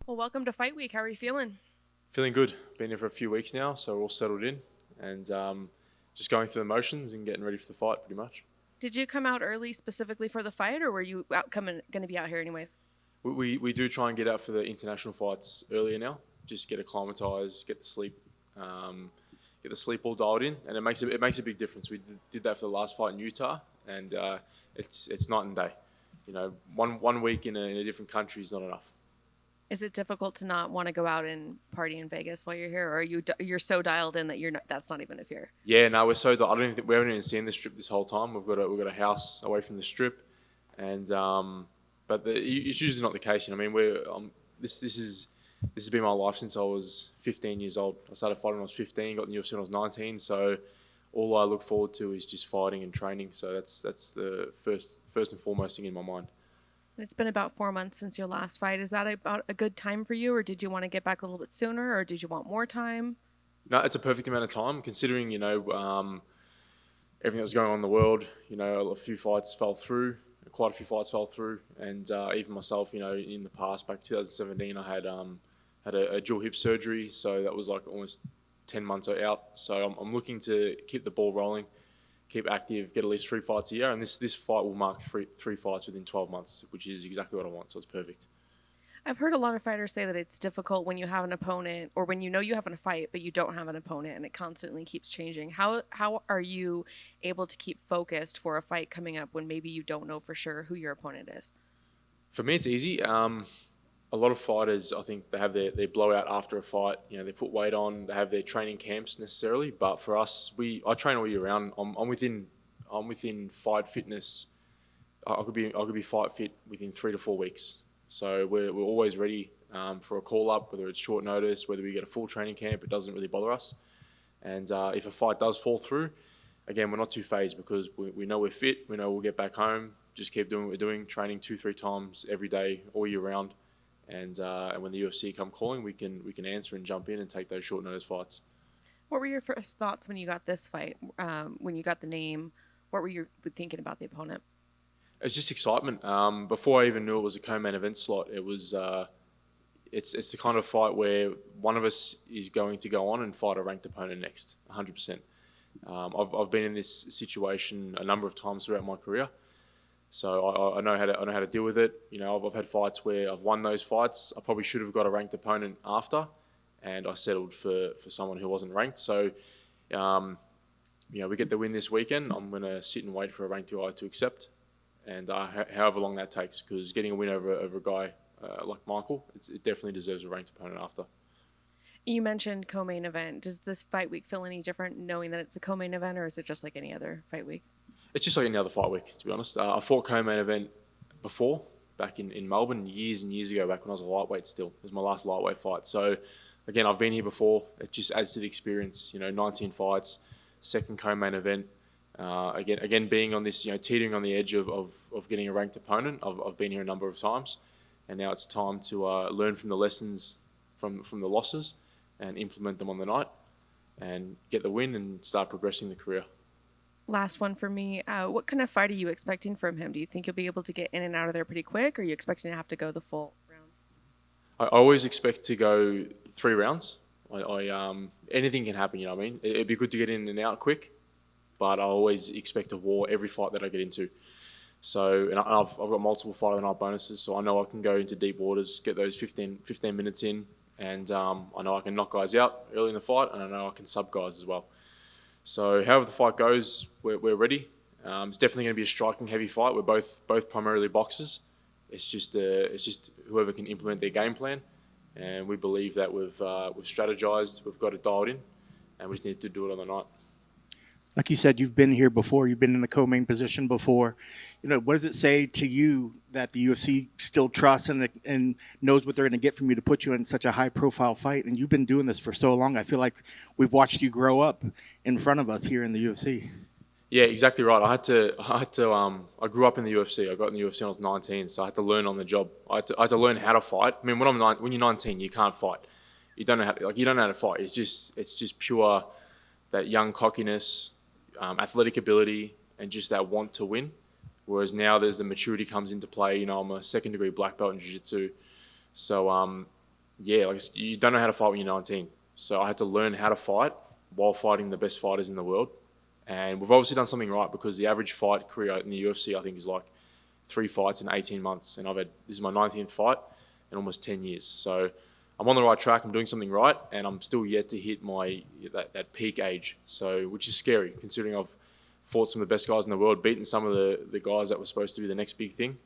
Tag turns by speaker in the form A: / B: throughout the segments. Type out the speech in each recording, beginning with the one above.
A: Well, welcome to Fight Week. How are you feeling?
B: Feeling good. Been here for a few weeks now, so we're all settled in and just going through the motions and getting ready for the fight pretty much.
A: Did you come out early specifically for the fight, or were you out coming going to be out here anyways?
B: We do try and get out for the international fights earlier now, just get acclimatized, um, get the sleep all dialed in, and it makes a big difference. We did that for the last fight in Utah, and it's night and day. You know, one week in a different country is not enough.
A: Is it difficult to not want to go out and party in Vegas while you're here, or you're so dialed in that that's not even a fear?
B: Yeah, no, I don't even think we haven't even seen the strip this whole time. We've got a house away from the strip, and but it's usually not the case. You know, I mean, this has been my life since I was 15 years old. I started fighting when I was 15, got in the UFC when I was 19. So all I look forward to is just fighting and training. So that's the first and foremost thing in my mind.
A: It's been about 4 months since your last fight. Is that about a good time for you, or did you want to get back a little bit sooner, or did you want more time?
B: No, it's a perfect amount of time considering everything that was going on in the world. You know, a few fights fell through, quite a few fights fell through, and even myself, you know, in the past, back in 2017, I had a dual hip surgery, so that was like almost 10 months out. So I'm looking to keep the ball rolling, keep active, get at least 3 fights a year, and this fight will mark three fights within 12 months, which is exactly what I want. So it's perfect.
A: I've heard a lot of fighters say that it's difficult when you have an opponent, or when you know you have a fight but you don't have an opponent and it constantly keeps changing. How are you able to keep focused for a fight coming up when maybe you don't know for sure who your opponent is?
B: For me, it's easy. A lot of fighters, I think, they have their blowout after a fight. You know, they put weight on, they have their training camps necessarily. But for us, I train all year round. I'm within fight fitness. I could be fight fit within 3 to 4 weeks. So we're always ready for a call up, whether it's short notice, whether we get a full training camp. It doesn't really bother us. And if a fight does fall through, again, we're not too phased because we know we're fit. We know we'll get back home. Just keep doing what we're doing, training 2-3 times every day, all year round. And when the UFC come calling, we can answer and jump in and take those short notice fights.
A: What were your first thoughts when you got this fight? When you got the name, what were you thinking about the opponent?
B: It's just excitement. Before I even knew it was a co-main event slot, it's the kind of fight where one of us is going to go on and fight a ranked opponent next, 100%. I've been in this situation a number of times throughout my career, so I know how to deal with it. You know, I've had fights where I've won those fights. I probably should have got a ranked opponent after, and I settled for someone who wasn't ranked. So, we get the win this weekend. I'm going to sit and wait for a ranked guy to accept, and however long that takes, because getting a win over a guy like Michael, it definitely deserves a ranked opponent after.
A: You mentioned co-main event. Does this fight week feel any different knowing that it's a co-main event, or is it just like any other fight week?
B: It's just like any other fight week, to be honest. I fought co-main event before, back in Melbourne, years and years ago, back when I was a lightweight still. It was my last lightweight fight. So, again, I've been here before. It just adds to the experience. You know, 19 fights, second co-main event. Again, being on this, teetering on the edge of getting a ranked opponent. I've been here a number of times, and now it's time to learn from the lessons from the losses and implement them on the night and get the win and start progressing the career.
A: Last one for me. What kind of fight are you expecting from him? Do you think you'll be able to get in and out of there pretty quick, or are you expecting to have to go the full rounds?
B: I always expect to go 3 rounds. Anything can happen, you know what I mean? It'd be good to get in and out quick, but I always expect a war every fight that I get into. So, and I've got multiple fight of the night bonuses, so I know I can go into deep waters, get those 15 minutes in, and I know I can knock guys out early in the fight, and I know I can sub guys as well. So, however the fight goes, we're ready. It's definitely going to be a striking heavy fight. We're both primarily boxers. It's just whoever can implement their game plan, and we believe that we've strategized, we've got it dialed in, and we just need to do it on the night.
C: Like you said, you've been here before. You've been in the co-main position before. You know, what does it say to you that the UFC still trusts and knows what they're going to get from you to put you in such a high-profile fight? And you've been doing this for so long. I feel like we've watched you grow up in front of us here in the UFC.
B: Yeah, exactly right. I grew up in the UFC. I got in the UFC when I was 19, so I had to learn on the job. I had to learn how to fight. I mean, when you're 19, you can't fight. You don't know how to fight. It's just pure that young cockiness, athletic ability, and just that want to win. Whereas now there's the maturity comes into play. You know, I'm a second degree black belt in jiu-jitsu. So yeah, like you don't know how to fight when you're 19. So I had to learn how to fight while fighting the best fighters in the world. And we've obviously done something right because the average fight career in the UFC, I think, is like 3 fights in 18 months. And this is my 19th fight in almost 10 years. So I'm on the right track. I'm doing something right. And I'm still yet to hit that peak age. So, which is scary considering I've fought some of the best guys in the world, beaten some of the guys that were supposed to be the next big thing.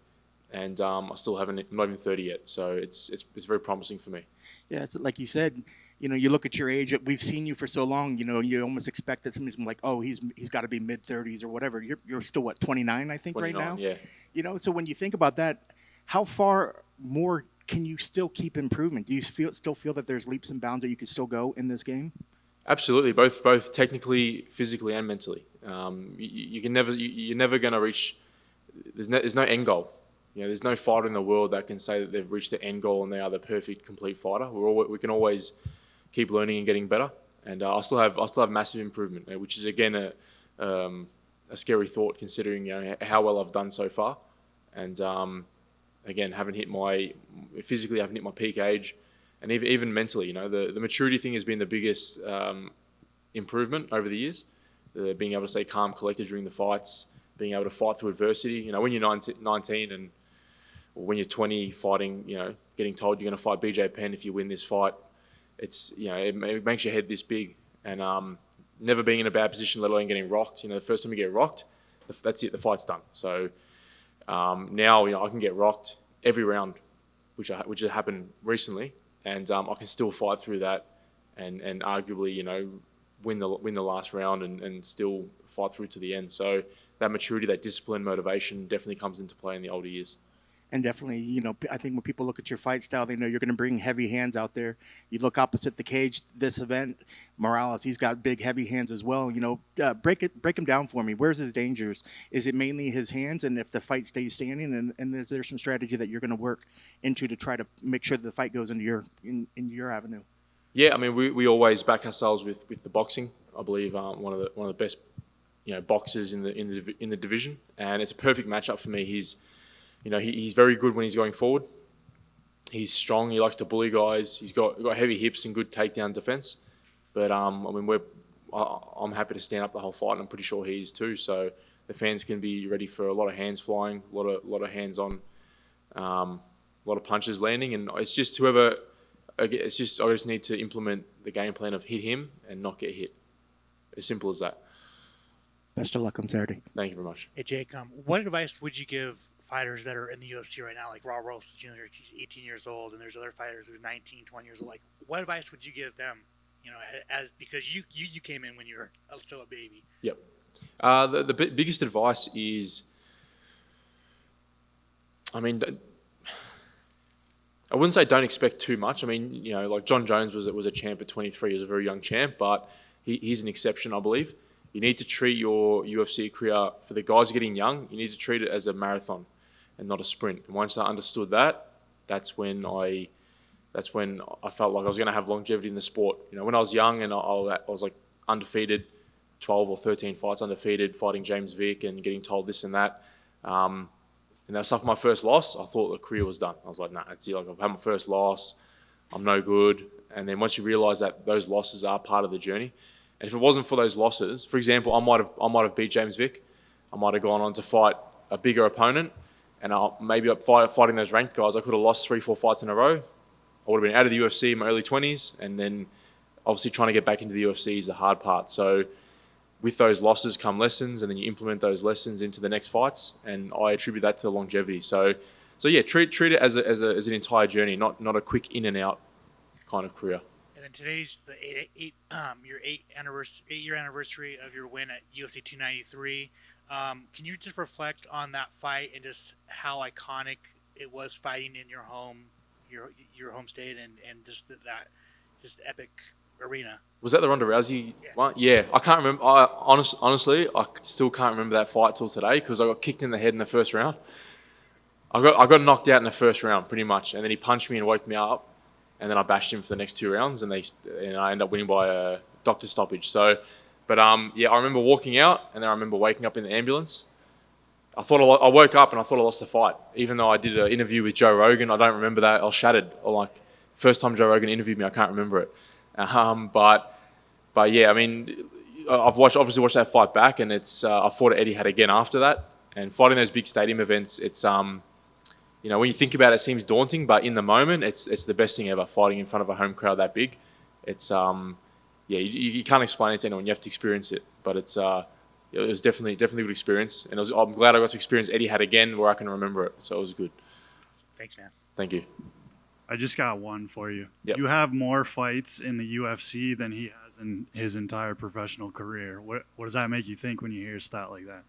B: And I still haven't, I'm not even 30 yet. So it's very promising for me.
C: Yeah, it's like you said. You look at your age. We've seen you for so long. You almost expect that somebody's gonna be like, oh, he's got to be mid-30s or whatever. You're still what, 29, I think, right
B: 29,
C: now.
B: yeah.
C: So when you think about that, how far more can you still keep improvement? Do you still feel that there's leaps and bounds that you can still go in this game?
B: Absolutely, both technically, physically, and mentally. You can never, you're never going to reach. There's no end goal. There's no fighter in the world that can say that they've reached the end goal and they are the perfect, complete fighter. We can always keep learning and getting better. And I still have massive improvement, which is again a scary thought considering how well I've done so far. And again, physically haven't hit my peak age, and even mentally, the maturity thing has been the biggest improvement over the years. Being able to stay calm, collected during the fights, being able to fight through adversity. When you're 19 and when you're 20, fighting, getting told you're going to fight BJ Penn if you win this fight, it makes your head this big. And never being in a bad position, let alone getting rocked. The first time you get rocked, that's it. The fight's done. So now I can get rocked every round, which has happened recently, and I can still fight through that, and arguably win the last round and still fight through to the end. So that maturity, that discipline, motivation definitely comes into play in the older years.
C: And definitely, I think when people look at your fight style, they know you're going to bring heavy hands out there. You look opposite the cage this event, Morales, he's got big, heavy hands as well. Break him down for me. Where's his dangers? Is it mainly his hands? And if the fight stays standing, and is there some strategy that you're going to work into to try to make sure that the fight goes into your avenue?
B: Yeah, I mean, we always back ourselves with the boxing. I believe one of the best boxers in the division, and it's a perfect matchup for me. He's very good when he's going forward. He's strong. He likes to bully guys. He's got heavy hips and good takedown defense. But I'm happy to stand up the whole fight, and I'm pretty sure he is too. So the fans can be ready for a lot of hands flying, a lot of hands on, a lot of punches landing, and it's just whoever. I just need to implement the game plan of hit him and not get hit. As simple as that.
C: Best of luck on Saturday.
B: Thank you very much.
D: Hey Jake, what advice would you give fighters that are in the UFC right now, like Raw Rosas Jr., he's 18 years old, and there's other fighters who's 19, 20 years old. Like, what advice would you give them? Because you came in when you were still a baby.
B: Yep. The biggest advice is, I wouldn't say don't expect too much. Like John Jones was a champ at 23. He was a very young champ, but he's an exception, I believe. You need to treat your UFC career, for the guys getting young, you need to treat it as a marathon and not a sprint. And once I understood that, that's when I felt like I was going to have longevity in the sport. When I was young and I was like undefeated, 12 or 13 fights undefeated, fighting James Vick and getting told this and that. And that's after my first loss, I thought the career was done. I was like, nah, that's it. Like, I've had my first loss. I'm no good. And then once you realise that those losses are part of the journey, and if it wasn't for those losses, for example, I might have beat James Vick. I might have gone on to fight a bigger opponent, and fighting those ranked guys, I could have lost 3-4 fights in a row. I would have been out of the UFC in my early 20s, and then obviously trying to get back into the UFC is the hard part. So with those losses come lessons, and then you implement those lessons into the next fights, and I attribute that to the longevity. So yeah, treat it as an entire journey, not a quick in and out kind of career.
D: And then today's the your 8-year anniversary of your win at UFC 293. Can you just reflect on that fight and just how iconic it was fighting in your home, your home state, and just that epic arena?
B: Was that the Ronda Rousey one? Yeah, I can't remember. Honestly, I still can't remember that fight till today because I got kicked in the head in the first round. I got knocked out in the first round pretty much, and then he punched me and woke me up, and then I bashed him for the next 2 rounds, and I ended up winning by a doctor stoppage. So, but I remember walking out, and then I remember waking up in the ambulance. I woke up and I thought I lost the fight, even though I did an interview with Joe Rogan. I don't remember that. I was shattered. First time Joe Rogan interviewed me, I can't remember it. But yeah, I mean, I've obviously watched that fight back, and it's I fought at Eddie had again after that, and fighting those big stadium events, it's you know, when you think about it, it seems daunting, but in the moment, it's the best thing ever. Fighting in front of a home crowd that big, it's yeah, you can't explain it to anyone. You have to experience it, but it was definitely a good experience, and I'm glad I got to experience Eddie had again where I can remember it, so it was good.
D: Thanks, man.
B: Thank you.
E: I just got one for you.
B: Yep.
E: You have more fights in the UFC than he has in his entire professional career. What does that make you think when you hear a stat like that?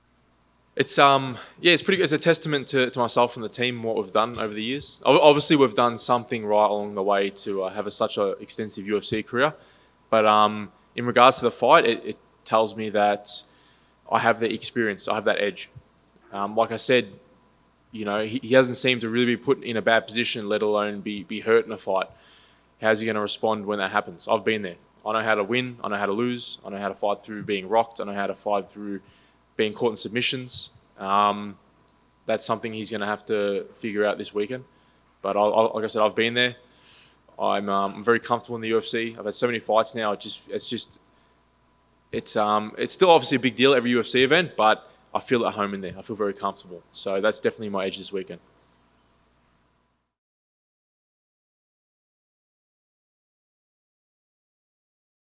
B: It's yeah, it's pretty good. It's a testament to myself and the team what we've done over the years. Obviously, we've done something right along the way to have such an extensive UFC career. But in regards to the fight, it tells me that I have the experience. I have that edge. Like I said, you know, he hasn't seemed to really be put in a bad position, let alone be hurt in a fight. How's he going to respond when that happens? I've been there. I know how to win. I know how to lose. I know how to fight through being rocked. I know how to fight through being caught in submissions. That's something he's going to have to figure out this weekend. But like I said, I've been there. I'm very comfortable in the UFC. I've had so many fights now. It's still obviously a big deal every UFC event, but I feel at home in there. I feel very comfortable. So that's definitely my edge this weekend.